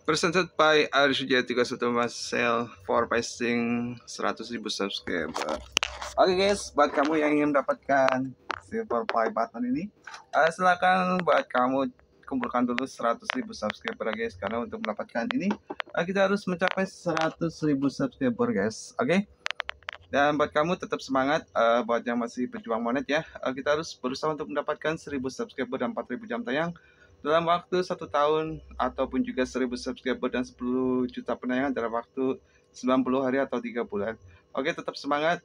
Presented by RJ31 Marcel for pasting 100.000 subscriber. Oke guys, buat kamu yang ingin mendapatkan silver play button ini, silakan buat kamu kumpulkan dulu 100.000 subscriber guys. Karena untuk mendapatkan ini, kita harus mencapai 100.000 subscriber guys. Oke. Dan buat kamu tetap semangat, buat yang masih pejuang monet ya, kita harus berusaha untuk mendapatkan 1000 subscriber dan 4000 jam tayang dalam waktu 1 tahun, ataupun juga 1000 subscriber dan 10 juta penayangan dalam waktu 90 hari atau 3 bulan. Oke, tetap semangat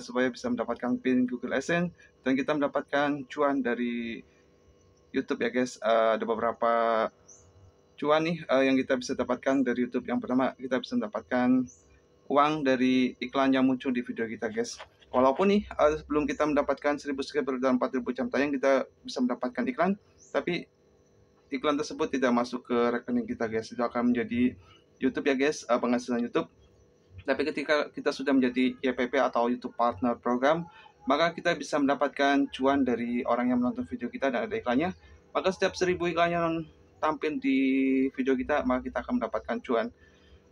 supaya bisa mendapatkan pin Google AdSense dan kita mendapatkan cuan dari YouTube ya guys. Ada beberapa cuan nih yang kita bisa dapatkan dari YouTube. Yang pertama, kita bisa mendapatkan uang dari iklan yang muncul di video kita guys. Walaupun nih sebelum kita mendapatkan 1000 subscriber dan 4000 jam tayang kita bisa mendapatkan iklan, tapi iklan tersebut tidak masuk ke rekening kita guys. Itu akan menjadi YouTube ya guys, penghasilan YouTube. Tapi ketika kita sudah menjadi YPP atau YouTube Partner Program, maka kita bisa mendapatkan cuan dari orang yang menonton video kita dan ada iklannya. Maka setiap 1000 iklan yang tampil di video kita, maka kita akan mendapatkan cuan.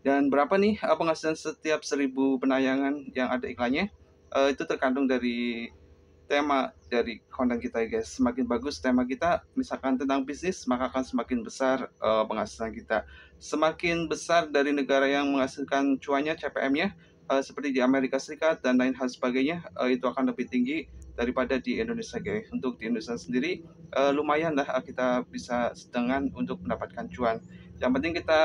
Dan berapa nih penghasilan setiap 1000 penayangan yang ada iklannya? Itu tergantung dari tema dari konten kita ya guys. Semakin bagus tema kita, misalkan tentang bisnis, maka akan semakin besar penghasilan kita. Semakin besar dari negara yang menghasilkan cuannya, CPM-nya, seperti di Amerika Serikat dan lain hal sebagainya, itu akan lebih tinggi daripada di Indonesia guys. Untuk di Indonesia sendiri, lumayan lah kita bisa sedengan untuk mendapatkan cuan. Yang penting kita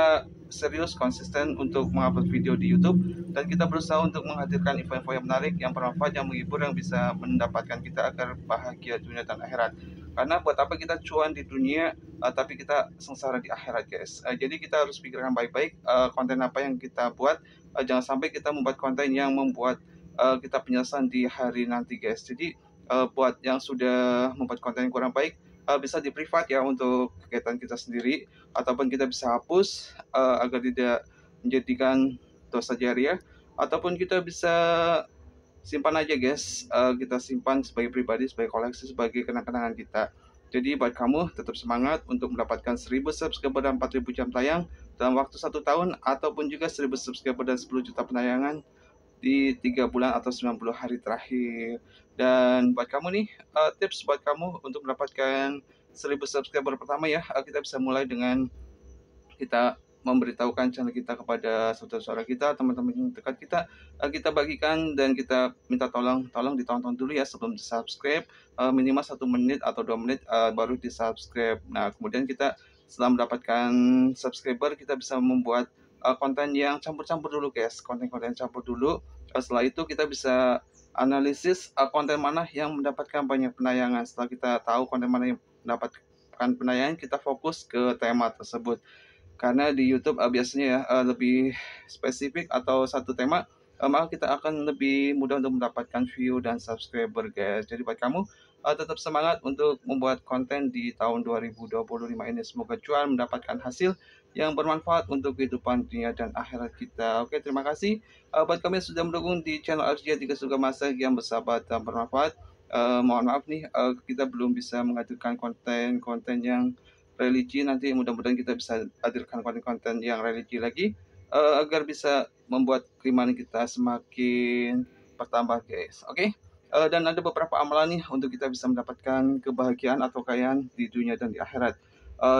serius, konsisten untuk mengupload video di YouTube, dan kita berusaha untuk menghadirkan info-info yang menarik, yang bermanfaat, yang menghibur, yang bisa mendapatkan kita agar bahagia dunia dan akhirat. Karena buat apa kita cuan di dunia, tapi kita sengsara di akhirat guys. Jadi kita harus pikirkan baik-baik konten apa yang kita buat. Jangan sampai kita membuat konten yang membuat kita penyesalan di hari nanti guys. Jadi buat yang sudah membuat konten yang kurang baik, bisa di privat ya untuk kegiatan kita sendiri, ataupun kita bisa hapus agar tidak menjadikan dosa jariah, ataupun kita bisa simpan aja guys. Kita simpan sebagai pribadi, sebagai koleksi, sebagai kenang-kenangan kita. Jadi buat kamu tetap semangat untuk mendapatkan 1000 subscriber dan 4000 jam tayang dalam waktu 1 tahun, ataupun juga 1000 subscriber dan 10 juta penayangan di 3 bulan atau 90 hari terakhir. Dan buat kamu nih, tips buat kamu untuk mendapatkan 1000 subscriber pertama ya, kita bisa mulai dengan kita memberitahukan channel kita kepada saudara-saudara kita, teman-teman yang dekat kita. Kita bagikan dan kita minta tolong ditonton dulu ya sebelum di subscribe, minimal 1 menit atau 2 menit baru di subscribe. Nah kemudian kita setelah mendapatkan subscriber, kita bisa membuat konten yang campur-campur dulu guys, konten-konten campur dulu. Setelah itu kita bisa analisis konten mana yang mendapatkan banyak penayangan. Setelah kita tahu konten mana yang mendapatkan penayangan, kita fokus ke tema tersebut. Karena di YouTube biasanya ya lebih spesifik atau satu tema, maka kita akan lebih mudah untuk mendapatkan view dan subscriber guys. Jadi buat kamu tetap semangat untuk membuat konten di tahun 2025 ini. Semoga cuan, mendapatkan hasil yang bermanfaat untuk kehidupan dunia dan akhirat kita. Oke, terima kasih buat kami yang sudah mendukung di channel RJ31 Marcel yang bersahabat dan bermanfaat. Mohon maaf nih, kita belum bisa menghadirkan konten-konten yang religi. Nanti mudah-mudahan kita bisa hadirkan konten-konten yang religi lagi agar bisa membuat keimanan kita semakin bertambah guys. Oke. Dan ada beberapa amalan nih untuk kita bisa mendapatkan kebahagiaan atau kekayaan di dunia dan di akhirat.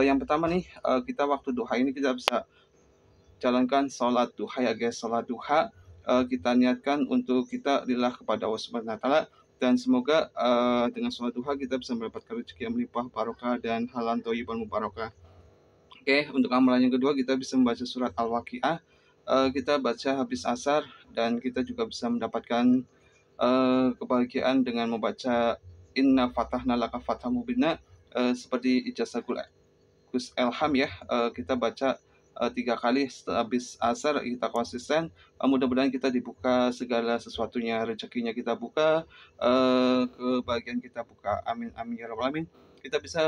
Yang pertama nih, kita waktu duha ini kita bisa jalankan sholat duha ya guys. Sholat duha kita niatkan untuk kita lillah kepada Allah Subhanahu wa taala, dan semoga dengan sholat duha kita bisa mendapatkan rezeki yang melimpah, barokah, dan halan thayyiban mubarakah. Oke, untuk amalan yang kedua kita bisa membaca surat Al-Waqiah. Kita baca habis asar, dan kita juga bisa mendapatkan kebahagiaan dengan membaca Inna Fatahna Laka Fatham Mubina, seperti ijazah Gus Elham ya. Kita baca 3 kali habis asar, kita konsisten. Mudah-mudahan kita dibuka segala sesuatunya, rezekinya kita buka, kebahagiaan kita buka. Amin amin ya rabbal alamin. Kita bisa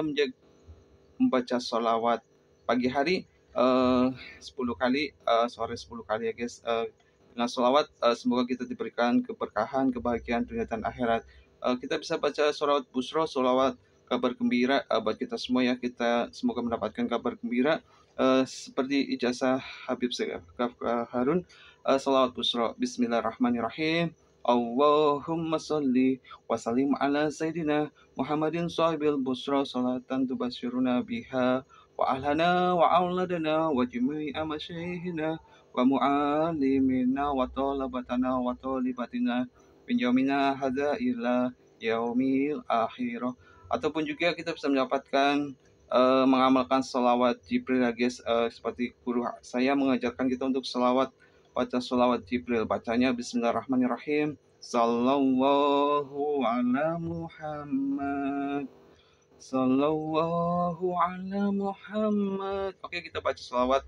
membaca sholawat pagi hari 10 kali, sore 10 kali ya guys. Dengan sholawat semoga kita diberikan keberkahan, kebahagiaan dunia dan akhirat. Kita bisa baca sholawat busro, sholawat kabar gembira buat kita semua ya. Kita semoga mendapatkan kabar gembira seperti ijazah Habib Syekh Harun. Salawat busra. Bismillahirrahmanirrahim. Allahumma salli wa sallim ala Sayyidina Muhammadin sahibil busra salatan tubashiruna biha wa ahlana wa auladana wa jami'a masyaihina wa mu'alimina wa talabatana wa talibatina min yaumina hadza ila yaumil akhirah. Ataupun juga kita bisa mendapatkan mengamalkan salawat Jibril ya guys. Seperti guru saya mengajarkan kita untuk baca salawat Jibril. Bacanya Bismillahirrahmanirrahim. Sallallahu ala Muhammad. Sallallahu ala Muhammad. Oke, kita baca salawat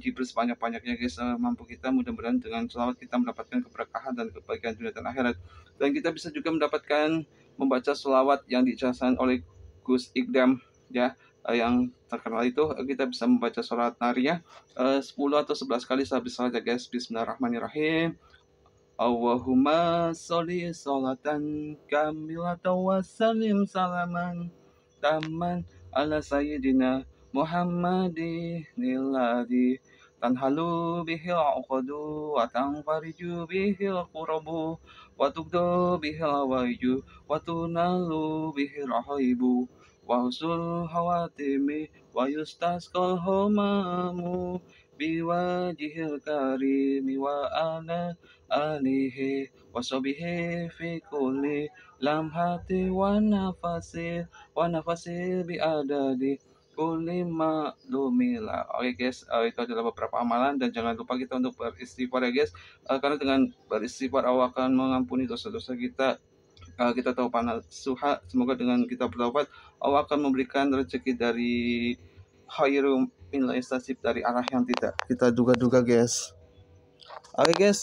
Jibril sebanyak-banyaknya guys. Mampu kita, mudah-mudahan dengan salawat kita mendapatkan keberkahan dan kebaikan dunia dan akhirat. Dan kita bisa juga mendapatkan membaca salawat yang dijelaskan oleh Gus Ikdam ya, yang terkenal itu. Kita bisa membaca sholat nariyah 10 atau 11 kali sehabis salat ya guys. Bismillahirrahmanirrahim. Allahumma sholli sholatan kamilatan wa sallim salaman taman ala sayyidina Muhammadin alladzi tanhalu bihil uqadu wa tanfariju bihil qurabu wa tuqdu bihil waiju wa tunalu bihil rahaibu wa husul hawatimi wa yustasqal homamu biwajihil karimi wa ana alihi wa sobihi fi kulli lamhati wa nafasi bi adadi kulli ma'lumila. Oke guys, itu adalah beberapa amalan dan jangan lupa kita untuk beristighfar ya guys. Karena dengan beristighfar Allah akan mengampuni dosa-dosa kita. Kita tahu panas suha, semoga dengan kita bertobat Allah akan memberikan rezeki dari khairum min istasib, dari arah yang tidak kita duga-duga guys. Oke guys,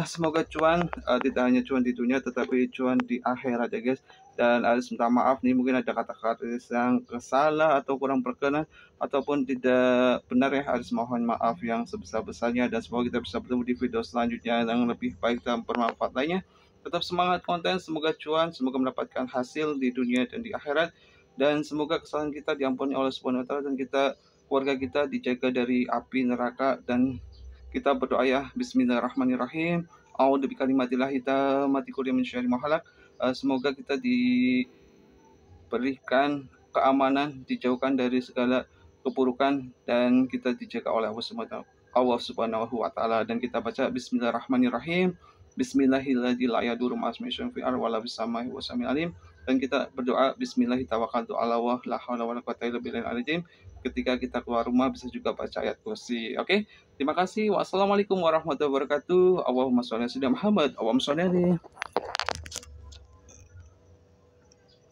semoga cuan, tidak hanya cuan di dunia tetapi cuan di akhirat ya guys. Dan harus minta maaf nih, mungkin ada kata-kata yang salah atau kurang berkenan ataupun tidak benar ya, harus mohon maaf yang sebesar-besarnya. Dan semoga kita bisa bertemu di video selanjutnya yang lebih baik dan bermanfaat lainnya. Tetap semangat konten, semoga cuan, semoga mendapatkan hasil di dunia dan di akhirat. Dan semoga kesalahan kita diampuni oleh Subhanahu wa Ta'ala, dan keluarga kita dijaga dari api neraka. Dan kita berdoa ya, Bismillahirrahmanirrahim. A'udzu bikalimatillahi tammati min syarri ma khalaq. Semoga kita diberikan keamanan, dijauhkan dari segala keburukan, dan kita dijaga oleh Allah Subhanahu wa Ta'ala. Dan kita baca Bismillahirrahmanirrahim. Bismillahirrahmanirrahim. Dan kita berdoa Bismillahirrahmanirrahim. Ketika kita keluar rumah bisa juga baca ayat kursi. Oke, terima kasih. Wassalamualaikum warahmatullahi wabarakatuh. Allahumma sholli ala Muhammad. Allahumma sholli